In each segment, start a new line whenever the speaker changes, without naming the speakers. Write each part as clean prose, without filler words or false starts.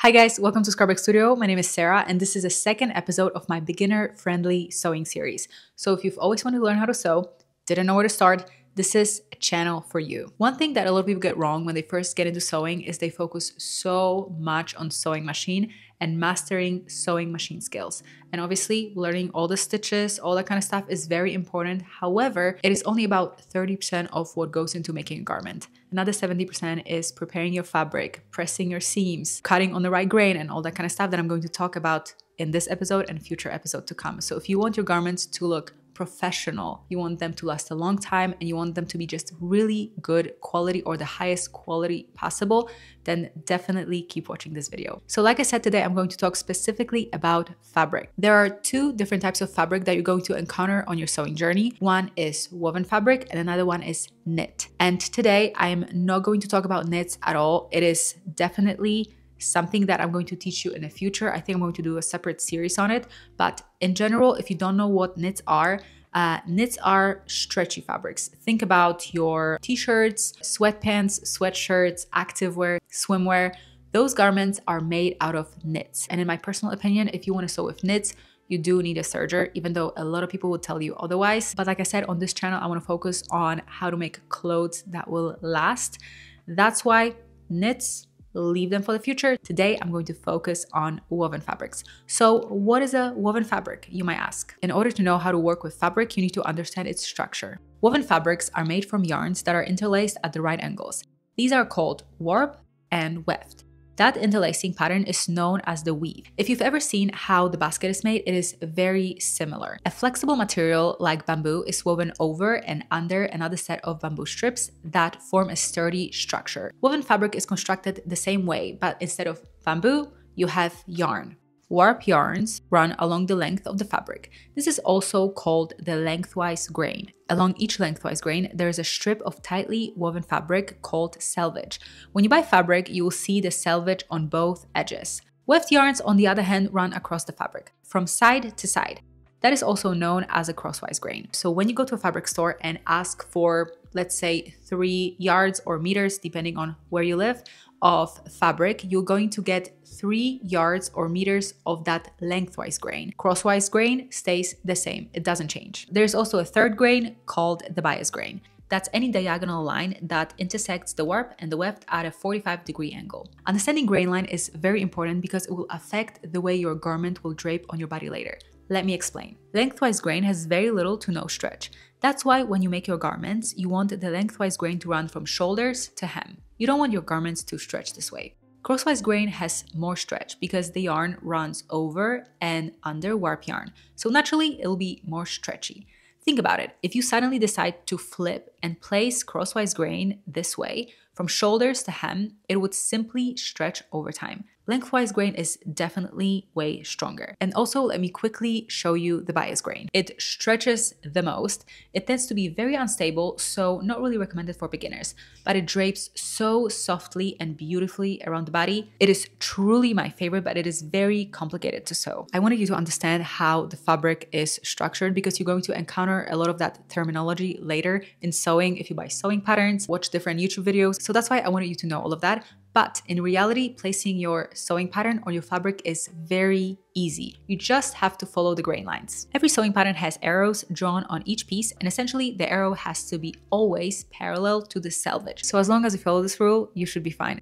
Hi guys, welcome to Skarbek Studio. My name is Sarah and this is the second episode of my beginner-friendly sewing series. So if you've always wanted to learn how to sew, didn't know where to start, this is a channel for you. One thing that a lot of people get wrong when they first get into sewing is they focus so much on sewing machine and mastering sewing machine skills. And obviously learning all the stitches, all that kind of stuff is very important. However, it is only about 30% of what goes into making a garment. Another 70% is preparing your fabric, pressing your seams, cutting on the right grain, and all that kind of stuff that I'm going to talk about in this episode and future episode to come. So if you want your garments to look professional, you want them to last a long time, and you want them to be just really good quality or the highest quality possible, then definitely keep watching this video. So like I said, today I'm going to talk specifically about fabric. There are two different types of fabric that you're going to encounter on your sewing journey. One is woven fabric and another one is knit. And today I am not going to talk about knits at all. It is definitely something that I'm going to teach you in the future. I think I'm going to do a separate series on it. But in general, if you don't know what knits are stretchy fabrics. Think about your t-shirts, sweatpants, sweatshirts, activewear, swimwear. Those garments are made out of knits. And in my personal opinion, if you want to sew with knits, you do need a serger, even though a lot of people will tell you otherwise. But like I said, on this channel, I want to focus on how to make clothes that will last. That's why knits, leave them for the future. Today, I'm going to focus on woven fabrics. So what is a woven fabric, you might ask? In order to know how to work with fabric, you need to understand its structure. Woven fabrics are made from yarns that are interlaced at the right angles. These are called warp and weft. That interlacing pattern is known as the weave. If you've ever seen how the basket is made, it is very similar. A flexible material like bamboo is woven over and under another set of bamboo strips that form a sturdy structure. Woven fabric is constructed the same way, but instead of bamboo, you have yarn. Warp yarns run along the length of the fabric. This is also called the lengthwise grain. Along each lengthwise grain, there is a strip of tightly woven fabric called selvage. When you buy fabric, you will see the selvage on both edges. Weft yarns, on the other hand, run across the fabric, from side to side. That is also known as a crosswise grain. So when you go to a fabric store and ask for, let's say, 3 yards or meters, depending on where you live, of fabric, you're going to get 3 yards or meters of that lengthwise grain. Crosswise grain stays the same, it doesn't change. There's also a third grain called the bias grain. That's any diagonal line that intersects the warp and the weft at a 45-degree angle. Understanding grain line is very important because it will affect the way your garment will drape on your body later. Let me explain. Lengthwise grain has very little to no stretch. That's why when you make your garments, you want the lengthwise grain to run from shoulders to hem. You don't want your garments to stretch this way. Crosswise grain has more stretch because the yarn runs over and under warp yarn. So naturally, it'll be more stretchy. Think about it. If you suddenly decide to flip and place crosswise grain this way, from shoulders to hem, it would simply stretch over time. Lengthwise grain is definitely way stronger. And also, let me quickly show you the bias grain. It stretches the most. It tends to be very unstable, so not really recommended for beginners, but it drapes so softly and beautifully around the body. It is truly my favorite, but it is very complicated to sew. I wanted you to understand how the fabric is structured because you're going to encounter a lot of that terminology later in sewing if you buy sewing patterns, watch different YouTube videos. So that's why I wanted you to know all of that. But in reality, placing your sewing pattern on your fabric is very easy. You just have to follow the grain lines. Every sewing pattern has arrows drawn on each piece, and essentially the arrow has to be always parallel to the selvage. So as long as you follow this rule, you should be fine.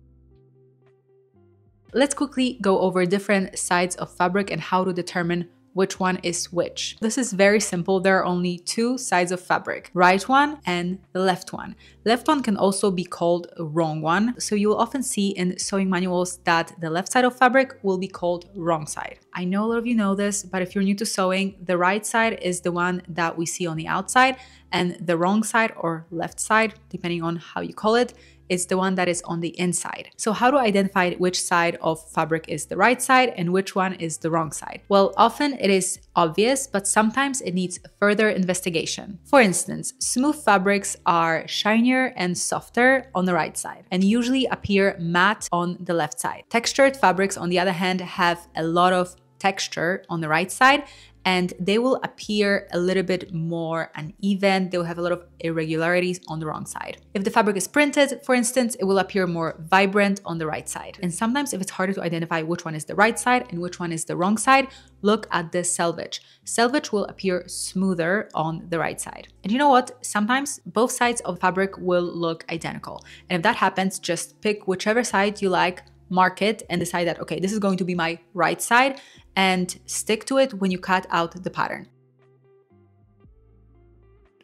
Let's quickly go over different sides of fabric and how to determine which one is which. This is very simple. There are only 2 sides of fabric, right one and the left one. Left one can also be called wrong one. So you will often see in sewing manuals that the left side of fabric will be called wrong side. I know a lot of you know this, but if you're new to sewing, the right side is the one that we see on the outside, and the wrong side or left side, depending on how you call it, is the one that is on the inside. So how to identify which side of fabric is the right side and which one is the wrong side? Well, often it is obvious, but sometimes it needs further investigation. For instance, smooth fabrics are shinier and softer on the right side and usually appear matte on the left side. Textured fabrics, on the other hand, have a lot of texture on the right side and they will appear a little bit more uneven. They will have a lot of irregularities on the wrong side. If the fabric is printed, for instance, it will appear more vibrant on the right side. And sometimes if it's harder to identify which one is the right side and which one is the wrong side, look at the selvage. Selvage will appear smoother on the right side. And you know what? Sometimes both sides of the fabric will look identical. And if that happens, just pick whichever side you like, mark it, and decide that, okay, this is going to be my right side, and stick to it when you cut out the pattern.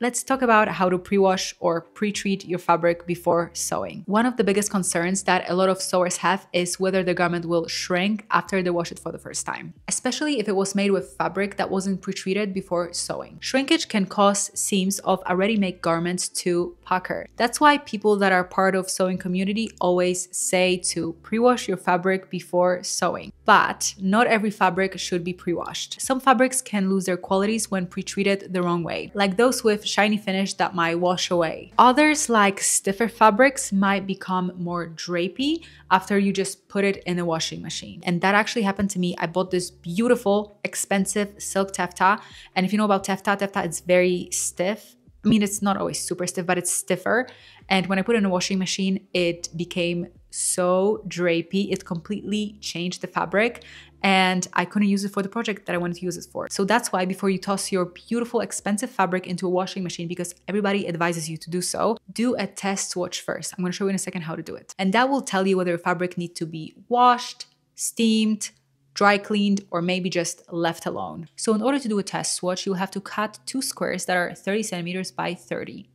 Let's talk about how to pre-wash or pre-treat your fabric before sewing. One of the biggest concerns that a lot of sewers have is whether the garment will shrink after they wash it for the first time, especially if it was made with fabric that wasn't pre-treated before sewing. Shrinkage can cause seams of already made garments to pucker. That's why people that are part of sewing community always say to pre-wash your fabric before sewing. But not every fabric should be pre-washed. Some fabrics can lose their qualities when pre-treated the wrong way, like those with shiny finish that might wash away. Others, like stiffer fabrics, might become more drapey after you just put it in a washing machine. And that actually happened to me. I bought this beautiful, expensive silk taffeta. And if you know about taffeta, it's very stiff. I mean, it's not always super stiff, but it's stiffer. And when I put it in a washing machine, it became so drapey. It completely changed the fabric, and I couldn't use it for the project that I wanted to use it for. So that's why before you toss your beautiful, expensive fabric into a washing machine, because everybody advises you to do so, do a test swatch first. I'm gonna show you in a second how to do it. And that will tell you whether your fabric needs to be washed, steamed, dry cleaned, or maybe just left alone. So in order to do a test swatch, you'll have to cut 2 squares that are 30 centimeters by 30.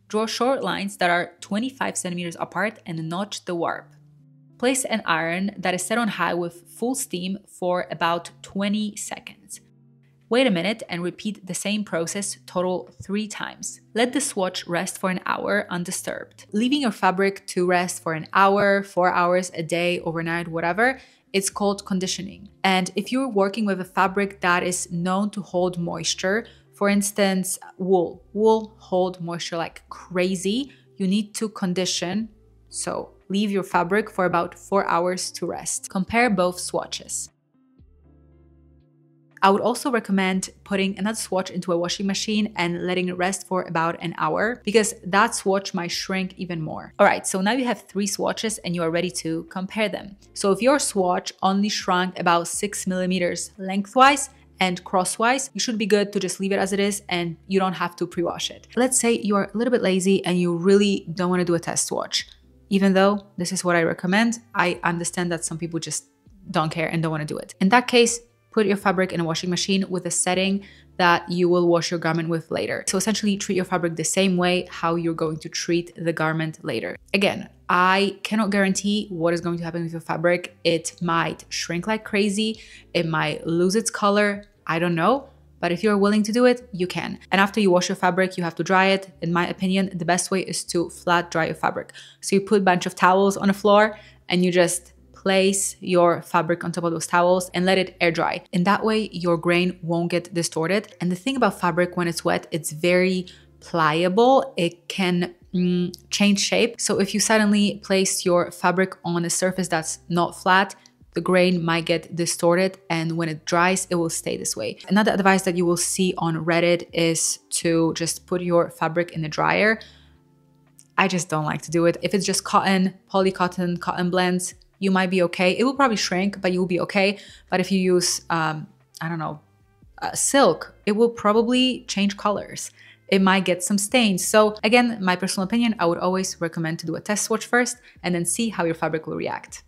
Draw short lines that are 25 centimeters apart and notch the warp. Place an iron that is set on high with full steam for about 20 seconds. Wait a minute and repeat the same process total 3 times. Let the swatch rest for an hour undisturbed. Leaving your fabric to rest for an hour, 4 hours, a day, overnight, whatever, it's called conditioning. And if you're working with a fabric that is known to hold moisture, for instance, wool hold moisture like crazy, you need to condition. So leave your fabric for about 4 hours to rest. Compare both swatches. I would also recommend putting another swatch into a washing machine and letting it rest for about an hour, because that swatch might shrink even more. All right, so now you have 3 swatches and you are ready to compare them. So if your swatch only shrunk about 6 millimeters lengthwise and crosswise, you should be good to just leave it as it is and you don't have to pre-wash it. Let's say you are a little bit lazy and you really don't want to do a test swatch. Even though this is what I recommend, I understand that some people just don't care and don't want to do it. In that case, put your fabric in a washing machine with a setting that you will wash your garment with later. So essentially treat your fabric the same way how you're going to treat the garment later. Again, I cannot guarantee what is going to happen with your fabric. It might shrink like crazy. It might lose its color. I don't know. But if you're willing to do it, you can. And after you wash your fabric, you have to dry it. In my opinion, the best way is to flat dry your fabric. So you put a bunch of towels on the floor and you just place your fabric on top of those towels and let it air dry. In that way, your grain won't get distorted. And the thing about fabric when it's wet, it's very pliable. It can change shape. So if you suddenly place your fabric on a surface that's not flat, the grain might get distorted, and when it dries, it will stay this way. Another advice that you will see on Reddit is to just put your fabric in the dryer. I just don't like to do it. If it's just cotton, polycotton, cotton blends, you might be okay. It will probably shrink, but you'll be okay. But if you use, silk, it will probably change colors. It might get some stains. So again, my personal opinion, I would always recommend to do a test swatch first and then see how your fabric will react.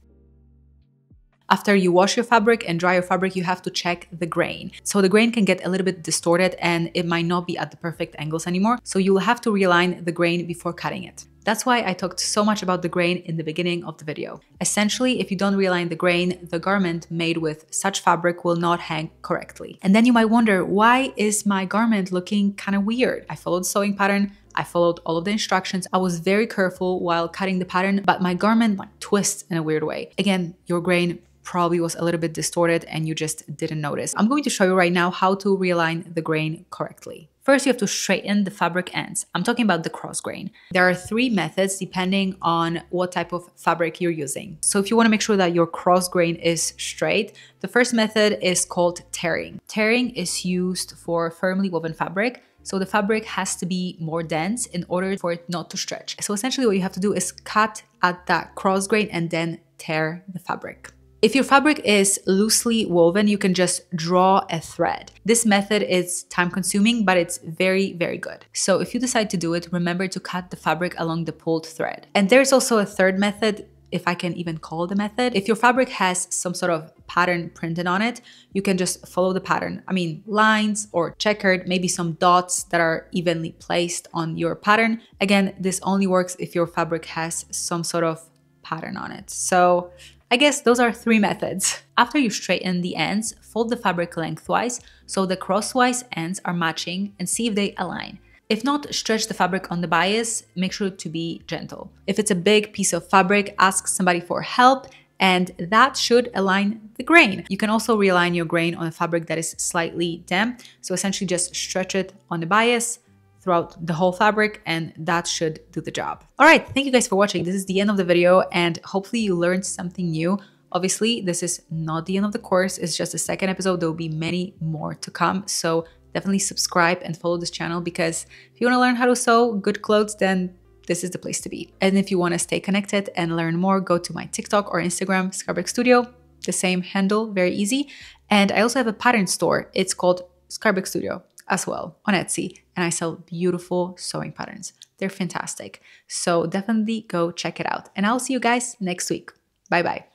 After you wash your fabric and dry your fabric, you have to check the grain. So the grain can get a little bit distorted and it might not be at the perfect angles anymore. So you will have to realign the grain before cutting it. That's why I talked so much about the grain in the beginning of the video. Essentially, if you don't realign the grain, the garment made with such fabric will not hang correctly. And then you might wonder, why is my garment looking kind of weird? I followed the sewing pattern. I followed all of the instructions. I was very careful while cutting the pattern, but my garment twists in a weird way. Again, your grain probably was a little bit distorted and you just didn't notice. I'm going to show you right now how to realign the grain correctly. First, you have to straighten the fabric ends. I'm talking about the cross grain. There are 3 methods depending on what type of fabric you're using. So if you want to make sure that your cross grain is straight, the first method is called tearing. Tearing is used for firmly woven fabric. So the fabric has to be more dense in order for it not to stretch. So essentially what you have to do is cut at that cross grain and then tear the fabric. If your fabric is loosely woven, you can just draw a thread. This method is time consuming, but it's very, very good. So if you decide to do it, remember to cut the fabric along the pulled thread. And there's also a third method, if I can even call it a method. If your fabric has some sort of pattern printed on it, you can just follow the pattern. I mean, lines or checkered, maybe some dots that are evenly placed on your pattern. Again, this only works if your fabric has some sort of pattern on it. So I guess those are 3 methods. After you straighten the ends, fold the fabric lengthwise so the crosswise ends are matching and see if they align. If not, stretch the fabric on the bias, make sure to be gentle. If it's a big piece of fabric, ask somebody for help, and that should align the grain. You can also realign your grain on a fabric that is slightly damp. So essentially just stretch it on the bias throughout the whole fabric, and that should do the job. All right, thank you guys for watching. This is the end of the video, and hopefully you learned something new. Obviously, this is not the end of the course. It's just the second episode. There will be many more to come. So definitely subscribe and follow this channel, because if you want to learn how to sew good clothes, then this is the place to be. And if you want to stay connected and learn more, go to my TikTok or Instagram, Skarbek Studio, the same handle, very easy. And I also have a pattern store. It's called Skarbek Studio as well on Etsy. And I sell beautiful sewing patterns. They're fantastic. So definitely go check it out. And I'll see you guys next week. Bye-bye.